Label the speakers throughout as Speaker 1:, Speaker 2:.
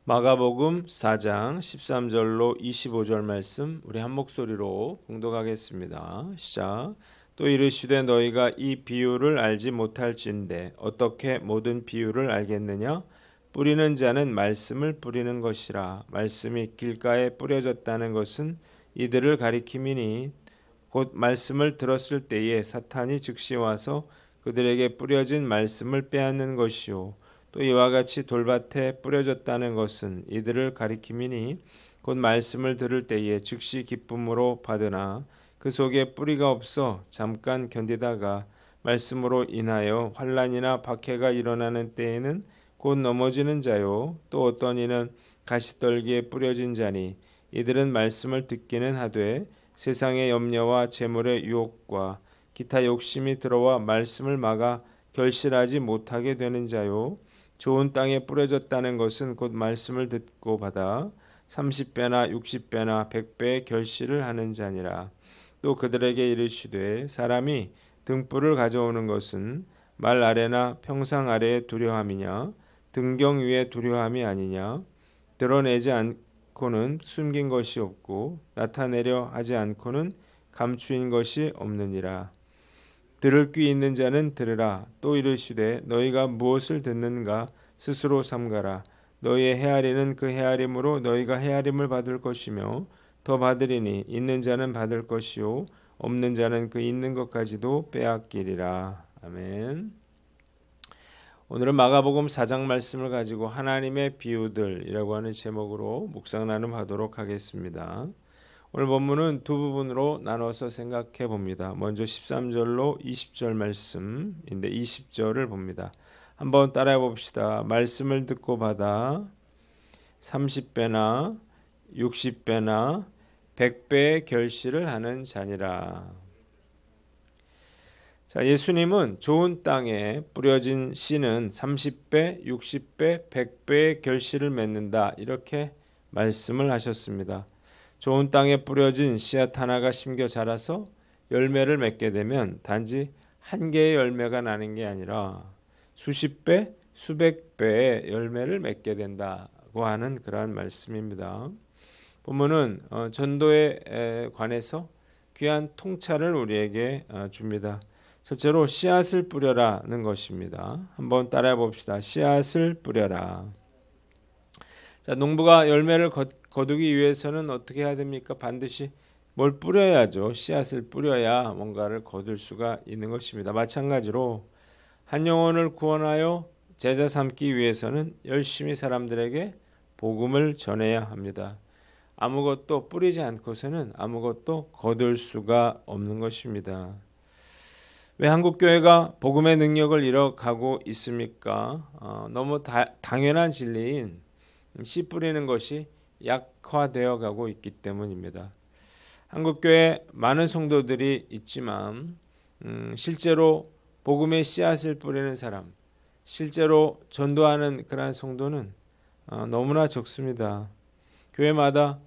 Speaker 1: 마가복음 4장 13절로 25절 말씀 우리 한 목소리로 봉독하겠습니다. 시작. 또 이르시되 너희가 이 비유를 알지 못할진대 어떻게 모든 비유를 알겠느냐? 뿌리는 자는 말씀을 뿌리는 것이라. 말씀이 길가에 뿌려졌다는 것은 이들을 가리킴이니 곧 말씀을 들었을 때에 사탄이 즉시 와서 그들에게 뿌려진 말씀을 빼앗는 것이요. 또 이와 같이 돌밭에 뿌려졌다는 것은 이들을 가리킴이니 곧 말씀을 들을 때에 즉시 기쁨으로 받으나 그 속에 뿌리가 없어 잠깐 견디다가 말씀으로 인하여 환난이나 박해가 일어나는 때에는 곧 넘어지는 자요. 또 어떤 이는 가시떨기에 뿌려진 자니 이들은 말씀을 듣기는 하되 세상의 염려와 재물의 유혹과 기타 욕심이 들어와 말씀을 막아 결실하지 못하게 되는 자요. 좋은 땅에 뿌려졌다는 것은 곧 말씀을 듣고 받아 30배나 60배나 100배의 결실을 하는 자니라. 또 그들에게 이르시되 사람이 등불을 가져오는 것은 말 아래나 평상 아래에 두려함이냐 등경 위에 두려함이 아니냐. 드러내지 않고는 숨긴 것이 없고 나타내려 하지 않고는 감추인 것이 없느니라. 들을 귀 있는 자는 들으라. 또 이르시되 너희가 무엇을 듣는가 스스로 삼가라. 너희의 헤아리는 그 헤아림으로 너희가 헤아림을 받을 것이며 더 받으리니 있는 자는 받을 것이요 없는 자는 그 있는 것까지도 빼앗기리라. 아멘. 오늘은 마가복음 4장 말씀을 가지고 하나님의 비유들이라고 하는 제목으로 묵상 나눔하도록 하겠습니다. 오늘 본문은 두 부분으로 나눠서 생각해 봅니다. 먼저 13절로 20절 말씀인데 20절을 봅니다. 한번 따라해 봅시다. 말씀을 듣고 받아 30배나 60배나 100배의 결실을 하는 자니라. 자, 예수님은 좋은 땅에 뿌려진 씨는 30배, 60배, 100배의 결실을 맺는다. 이렇게 말씀을 하셨습니다. 좋은 땅에 뿌려진 씨앗 하나가 심겨 자라서 열매를 맺게 되면 단지 한 개의 열매가 나는 게 아니라 수십 배, 수백 배의 열매를 맺게 된다고 하는 그러한 말씀입니다. 본문은 전도에 관해서 귀한 통찰을 우리에게 줍니다. 첫째로 씨앗을 뿌려라는 것입니다. 한번 따라해 봅시다. 씨앗을 뿌려라. 자, 농부가 열매를 거두기 위해서는 어떻게 해야 됩니까? 반드시 뭘 뿌려야죠. 씨앗을 뿌려야 뭔가를 거둘 수가 있는 것입니다. 마찬가지로 한 영혼을 구원하여 제자 삼기 위해서는 열심히 사람들에게 복음을 전해야 합니다. 아무것도 뿌리지 않고서는 아무것도 거둘 수가 없는 것입니다. 왜 한국 교회가 복음의 능력을 잃어가고 있습니까? 너무 당연한 진리인 씨 뿌리는 것이 약화되어 가고 있기 때문입니다. 한국 교회 많은 성도들이 있지만 실제로 복음의 씨앗을 뿌리는 사람, 실제로 전도하는 그러한 성도는 너무나 적습니다. 교회마다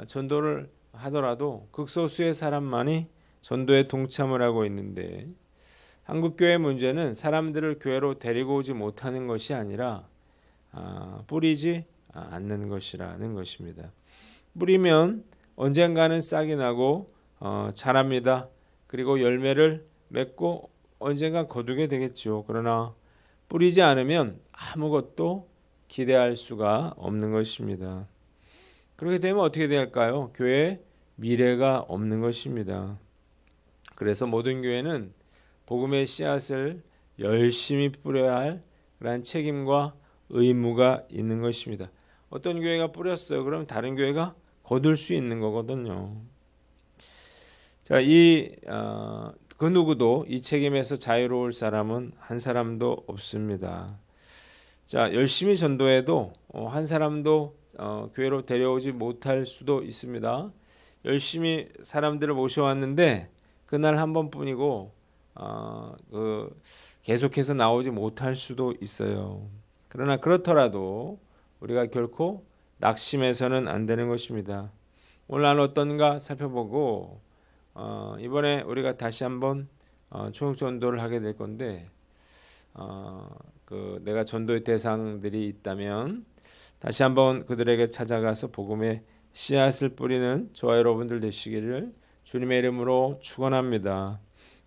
Speaker 1: 전도를 하더라도 극소수의 사람만이 전도에 동참을 하고 있는데 한국 교회 문제는 사람들을 교회로 데리고 오지 못하는 것이 아니라 뿌리지 않는 것이라는 것입니다. 뿌리면 언젠가는 싹이 나고 자랍니다. 그리고 열매를 맺고 언젠가 거두게 되겠죠. 그러나 뿌리지 않으면 아무것도 기대할 수가 없는 것입니다. 그렇게 되면 어떻게 될까요? 교회에 미래가 없는 것입니다. 그래서 모든 교회는 복음의 씨앗을 열심히 뿌려야 할 그런 책임과 의무가 있는 것입니다. 어떤 교회가 뿌렸어요. 그럼 다른 교회가 거둘 수 있는 거거든요. 자, 그 누구도 이 책임에서 자유로울 사람은 한 사람도 없습니다. 자, 열심히 전도해도 한 사람도 교회로 데려오지 못할 수도 있습니다. 열심히 사람들을 모셔왔는데 그날 한 번뿐이고 계속해서 나오지 못할 수도 있어요. 그러나 그렇더라도 우리가 결코 낙심해서는 안 되는 것입니다. 오늘 난 어떤가 살펴보고 이번에 우리가 다시 한번 초청 전도를 하게 될 건데 내가 전도의 대상들이 있다면 다시 한번 그들에게 찾아가서 복음의 씨앗을 뿌리는 저와 여러분들 되시기를 주님의 이름으로 축원합니다.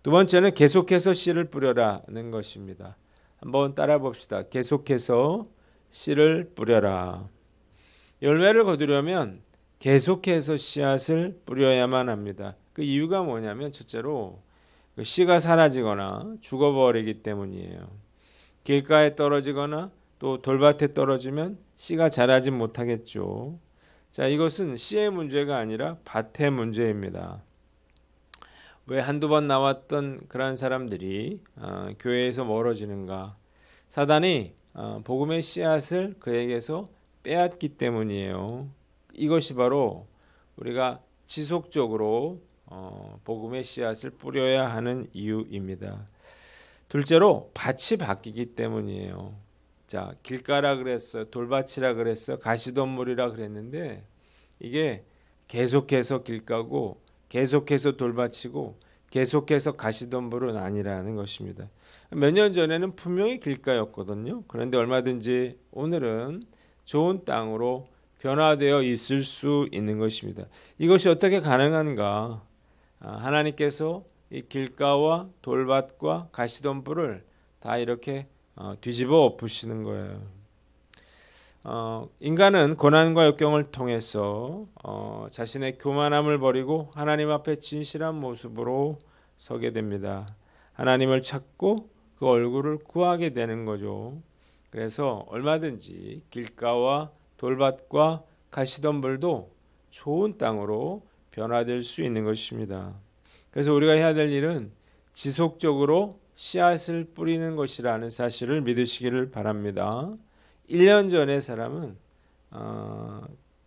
Speaker 1: 두 번째는 계속해서 씨를 뿌려라는 것입니다. 한번 따라 봅시다. 계속해서 씨를 뿌려라. 열매를 거두려면 계속해서 씨앗을 뿌려야만 합니다. 그 이유가 뭐냐면 첫째로 그 씨가 사라지거나 죽어버리기 때문이에요. 길가에 떨어지거나 또 돌밭에 떨어지면 씨가 자라지 못하겠죠. 자, 이것은 씨의 문제가 아니라 밭의 문제입니다. 왜 한두 번 나왔던 그런 사람들이 교회에서 멀어지는가? 사단이 복음의 씨앗을 그에게서 빼앗기 때문이에요. 이것이 바로 우리가 지속적으로 복음의 씨앗을 뿌려야 하는 이유입니다. 둘째로 밭이 바뀌기 때문이에요. 자, 길가라 그랬어요. 돌밭이라 그랬어요. 가시덤불이라 그랬는데 이게 계속해서 길가고 계속해서 돌밭이고 계속해서 가시덤불은 아니라는 것입니다. 몇 년 전에는 분명히 길가였거든요. 그런데 얼마든지 오늘은 좋은 땅으로 변화되어 있을 수 있는 것입니다. 이것이 어떻게 가능한가? 하나님께서 이 길가와 돌밭과 가시덤불을 다 이렇게 뒤집어 엎으시는 거예요. 인간은 고난과 역경을 통해서 자신의 교만함을 버리고 하나님 앞에 진실한 모습으로 서게 됩니다. 하나님을 찾고 그 얼굴을 구하게 되는 거죠. 그래서 얼마든지 길가와 돌밭과 가시덤불도 좋은 땅으로 변화될 수 있는 것입니다. 그래서 우리가 해야 될 일은 지속적으로 씨앗을 뿌리는 것이라는 사실을 믿으시기를 바랍니다. 1년 전의 사람은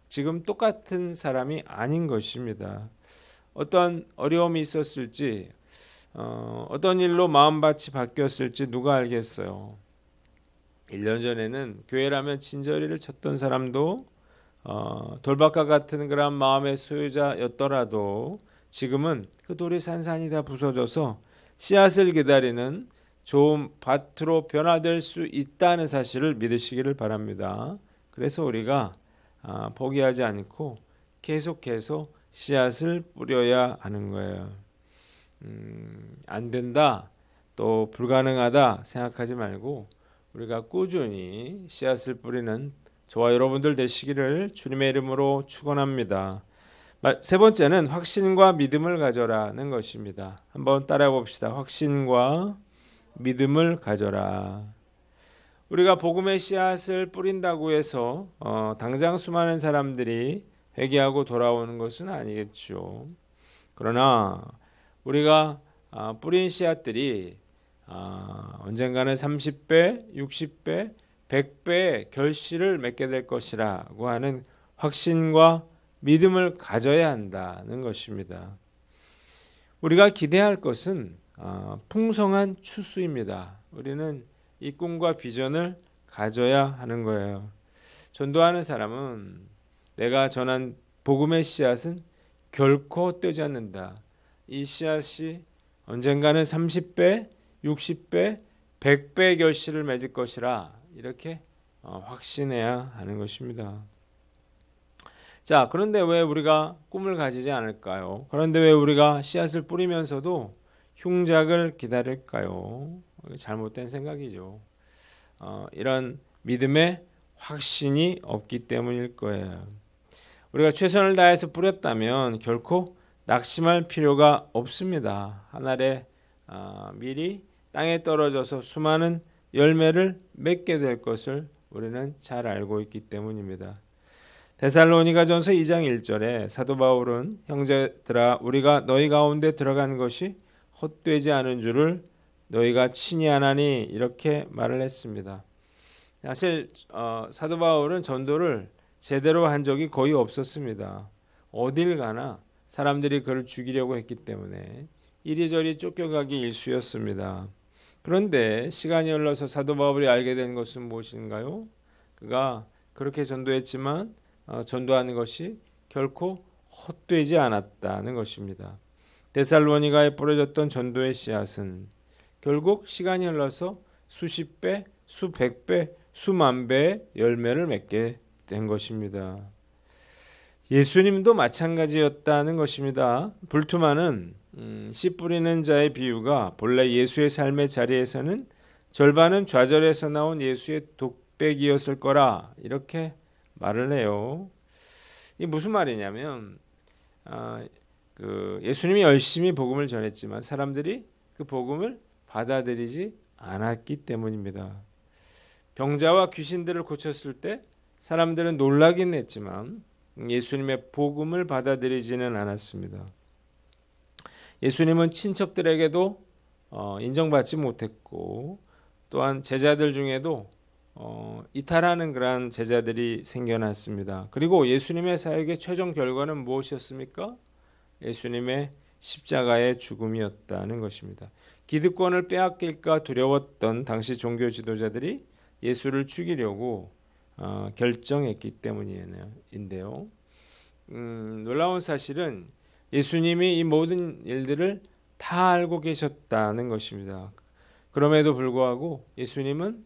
Speaker 1: 지금 똑같은 사람이 아닌 것입니다. 어떤 어려움이 있었을지 어떤 일로 마음밭이 바뀌었을지 누가 알겠어요. 1년 전에는 교회라면 진저리를 쳤던 사람도 돌밭과 같은 그런 마음의 소유자였더라도 지금은 그 돌이 산산이 다 부서져서 씨앗을 기다리는 좋은 밭으로 변화될 수 있다는 사실을 믿으시기를 바랍니다. 그래서 우리가 포기하지 않고 계속해서 씨앗을 뿌려야 하는 거예요. 안 된다, 또 불가능하다 생각하지 말고 우리가 꾸준히 씨앗을 뿌리는 저와 여러분들 되시기를 주님의 이름으로 축원합니다. 세 번째는 확신과 믿음을 가져라는 것입니다. 한번 따라해 봅시다. 확신과 믿음을 가져라. 우리가 복음의 씨앗을 뿌린다고 해서 당장 수많은 사람들이 회개하고 돌아오는 것은 아니겠죠. 그러나 우리가 뿌린 씨앗들이 언젠가는 30배, 60배, 100배의 결실을 맺게 될 것이라고 하는 확신과 믿음을 가져야 한다는 것입니다. 우리가 기대할 것은 풍성한 추수입니다. 우리는 이 꿈과 비전을 가져야 하는 거예요. 전도하는 사람은 내가 전한 복음의 씨앗은 결코 헛되지 않는다. 이 씨앗이 언젠가는 30배, 60배, 100배의 결실을 맺을 것이라 이렇게 확신해야 하는 것입니다. 자, 그런데 왜 우리가 꿈을 가지지 않을까요? 그런데 왜 우리가 씨앗을 뿌리면서도 흉작을 기다릴까요? 잘못된 생각이죠. 이런 믿음의 확신이 없기 때문일 거예요. 우리가 최선을 다해서 뿌렸다면 결코 낙심할 필요가 없습니다. 한 알의 밀이 땅에 떨어져서 수많은 열매를 맺게 될 것을 우리는 잘 알고 있기 때문입니다. 데살로니가전서 2장 1절에 사도 바울은 형제들아 우리가 너희 가운데 들어간 것이 헛되지 않은 줄을 너희가 친히 아나니 이렇게 말을 했습니다. 사실 사도 바울은 전도를 제대로 한 적이 거의 없었습니다. 어딜 가나 사람들이 그를 죽이려고 했기 때문에 이리저리 쫓겨가기 일쑤였습니다. 그런데 시간이 흘러서 사도 바울이 알게 된 것은 무엇인가요? 그가 그렇게 전도했지만 전도하는 것이 결코 헛되지 않았다는 것입니다. 데살로니가에 뿌려졌던 전도의 씨앗은 결국 시간이 흘러서 수십 배, 수백 배, 수만 배의 열매를 맺게 된 것입니다. 예수님도 마찬가지였다는 것입니다. 불투만은 씨 뿌리는 자의 비유가 본래 예수의 삶의 자리에서는 절반은 좌절에서 나온 예수의 독백이었을 거라 이렇게 말을 해요. 이게 무슨 말이냐면 예수님이 열심히 복음을 전했지만 사람들이 그 복음을 받아들이지 않았기 때문입니다. 병자와 귀신들을 고쳤을 때 사람들은 놀라긴 했지만 예수님의 복음을 받아들이지는 않았습니다. 예수님은 친척들에게도 인정받지 못했고 또한 제자들 중에도 이탈하는 그러한 제자들이 생겨났습니다. 그리고 예수님의 사역의 최종 결과는 무엇이었습니까? 예수님의 십자가의 죽음이었다는 것입니다. 기득권을 빼앗길까 두려웠던 당시 종교 지도자들이 예수를 죽이려고 결정했기 때문인데요. 놀라운 사실은 예수님이 이 모든 일들을 다 알고 계셨다는 것입니다. 그럼에도 불구하고 예수님은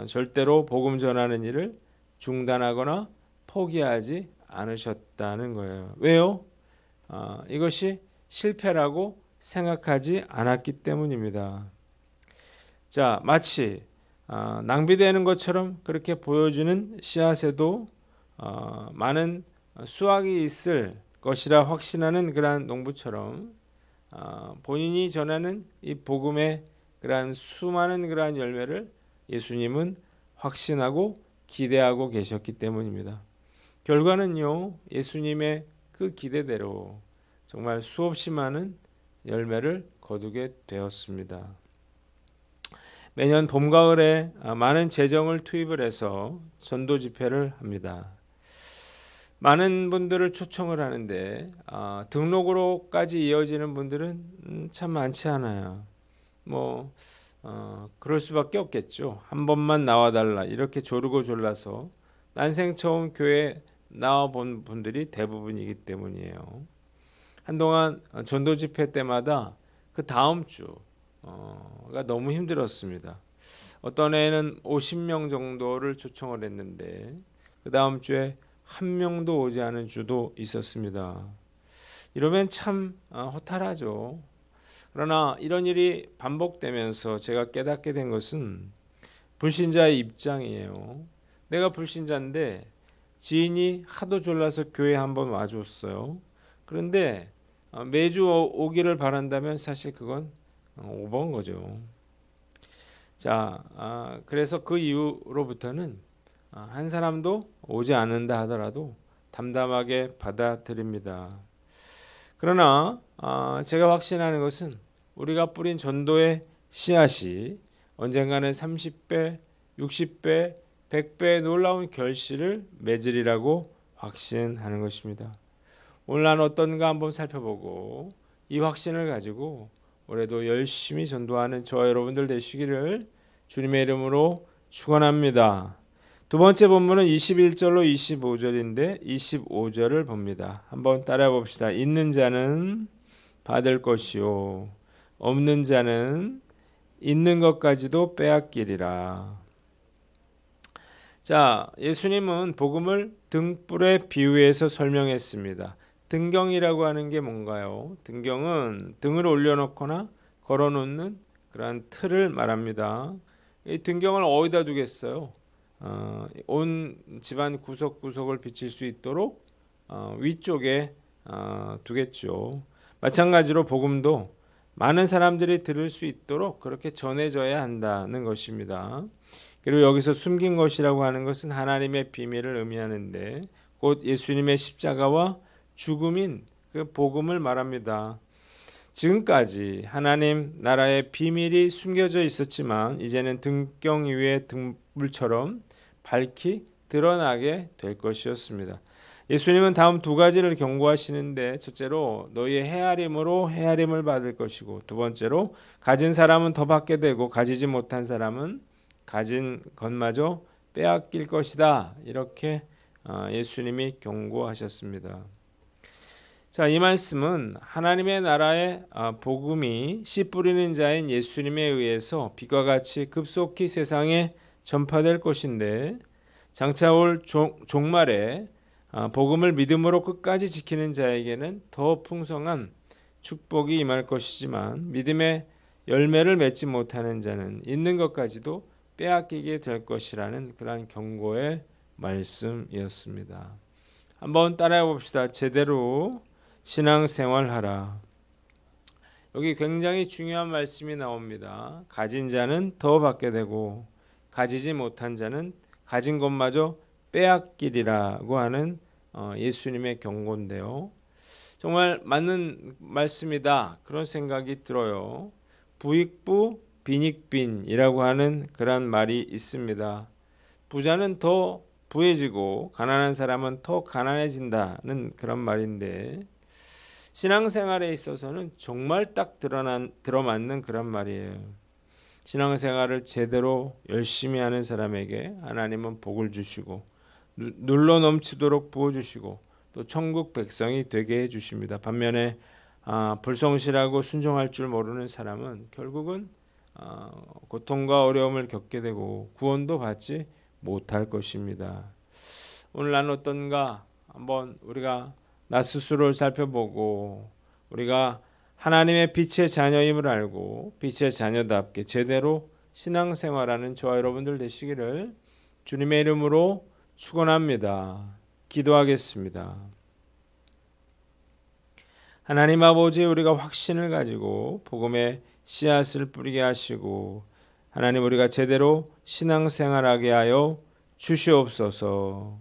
Speaker 1: 절대로 복음 전하는 일을 중단하거나 포기하지 않으셨다는 거예요. 왜요? 이것이 실패라고 생각하지 않았기 때문입니다. 자, 마치 낭비되는 것처럼 그렇게 보여주는 씨앗에도 많은 수확이 있을 것이라 확신하는 그러한 농부처럼 본인이 전하는 이 복음의 그러한 수많은 그러한 열매를 예수님은 확신하고 기대하고 계셨기 때문입니다. 결과는요, 예수님의 그 기대대로 정말 수없이 많은 열매를 거두게 되었습니다. 매년 봄, 가을에 많은 재정을 투입을 해서 전도 집회를 합니다. 많은 분들을 초청을 하는데 등록으로까지 이어지는 분들은 참 많지 않아요. 그럴 수밖에 없겠죠. 한 번만 나와달라 이렇게 조르고 졸라서 난생 처음 교회 나와본 분들이 대부분이기 때문이에요. 한동안 전도 집회 때마다 그 다음 주가 너무 힘들었습니다. 어떤 해에는 50명 정도를 초청을 했는데 그 다음 주에 한 명도 오지 않은 주도 있었습니다. 이러면 참 허탈하죠. 그러나 이런 일이 반복되면서 제가 깨닫게 된 것은 불신자의 입장이에요. 내가 불신자인데 지인이 하도 졸라서 교회 한번 와줬어요. 그런데 매주 오기를 바란다면 사실 그건 오버인 거죠. 자, 그래서 그 이후로부터는 한 사람도 오지 않는다 하더라도 담담하게 받아들입니다. 그러나 제가 확신하는 것은 우리가 뿌린 전도의 씨앗이 언젠가는 30배, 60배, 100배의 놀라운 결실을 맺으리라고 확신하는 것입니다. 오늘 난 어떤가 한번 살펴보고 이 확신을 가지고 올해도 열심히 전도하는 저와 여러분들 되시기를 주님의 이름으로 축원합니다. 두 번째 본문은 21절로 25절인데 25절을 봅니다. 한번 따라해 봅시다. 있는 자는 받을 것이요 없는 자는 있는 것까지도 빼앗기리라. 자, 예수님은 복음을 등불에 비유해서 설명했습니다. 등경이라고 하는 게 뭔가요? 등경은 등을 올려놓거나 걸어놓는 그러한 틀을 말합니다. 이 등경을 어디다 두겠어요? 온 집안 구석구석을 비칠 수 있도록 위쪽에 두겠죠. 마찬가지로 복음도 많은 사람들이 들을 수 있도록 그렇게 전해져야 한다는 것입니다. 그리고 여기서 숨긴 것이라고 하는 것은 하나님의 비밀을 의미하는데 곧 예수님의 십자가와 죽음인 그 복음을 말합니다. 지금까지 하나님 나라의 비밀이 숨겨져 있었지만 이제는 등경 위의 등불처럼 밝히 드러나게 될 것이었습니다. 예수님은 다음 두 가지를 경고하시는데 첫째로 너희의 헤아림으로 헤아림을 받을 것이고 두 번째로 가진 사람은 더 받게 되고 가지지 못한 사람은 가진 것마저 빼앗길 것이다. 이렇게 예수님이 경고하셨습니다. 자, 이 말씀은 하나님의 나라의 복음이 씨 뿌리는 자인 예수님에 의해서 빛과 같이 급속히 세상에 전파될 것인데 장차 올 종말에 복음을 믿음으로 끝까지 지키는 자에게는 더 풍성한 축복이 임할 것이지만 믿음의 열매를 맺지 못하는 자는 있는 것까지도 빼앗기게 될 것이라는 그러한 경고의 말씀이었습니다. 한번 따라해 봅시다. 제대로 신앙생활하라. 여기 굉장히 중요한 말씀이 나옵니다. 가진 자는 더 받게 되고 가지지 못한 자는 가진 것마저 빼앗기리라고 하는 예수님의 경고인데요. 정말 맞는 말씀이다 그런 생각이 들어요. 부익부 빈익빈이라고 하는 그런 말이 있습니다. 부자는 더 부해지고 가난한 사람은 더 가난해진다는 그런 말인데 신앙생활에 있어서는 정말 딱 들어맞는 그런 말이에요. 신앙생활을 제대로 열심히 하는 사람에게 하나님은 복을 주시고 눌러 넘치도록 부어주시고 또 천국 백성이 되게 해주십니다. 반면에 불성실하고 순종할 줄 모르는 사람은 결국은 고통과 어려움을 겪게 되고 구원도 받지 못할 것입니다. 오늘 난 어떤가 한번 우리가 나 스스로를 살펴보고 우리가 하나님의 빛의 자녀임을 알고 빛의 자녀답게 제대로 신앙생활하는 저와 여러분들 되시기를 주님의 이름으로 축원합니다. 기도하겠습니다. 하나님 아버지, 우리가 확신을 가지고 복음의 씨앗을 뿌리게 하시고 하나님 우리가 제대로 신앙생활하게 하여 주시옵소서.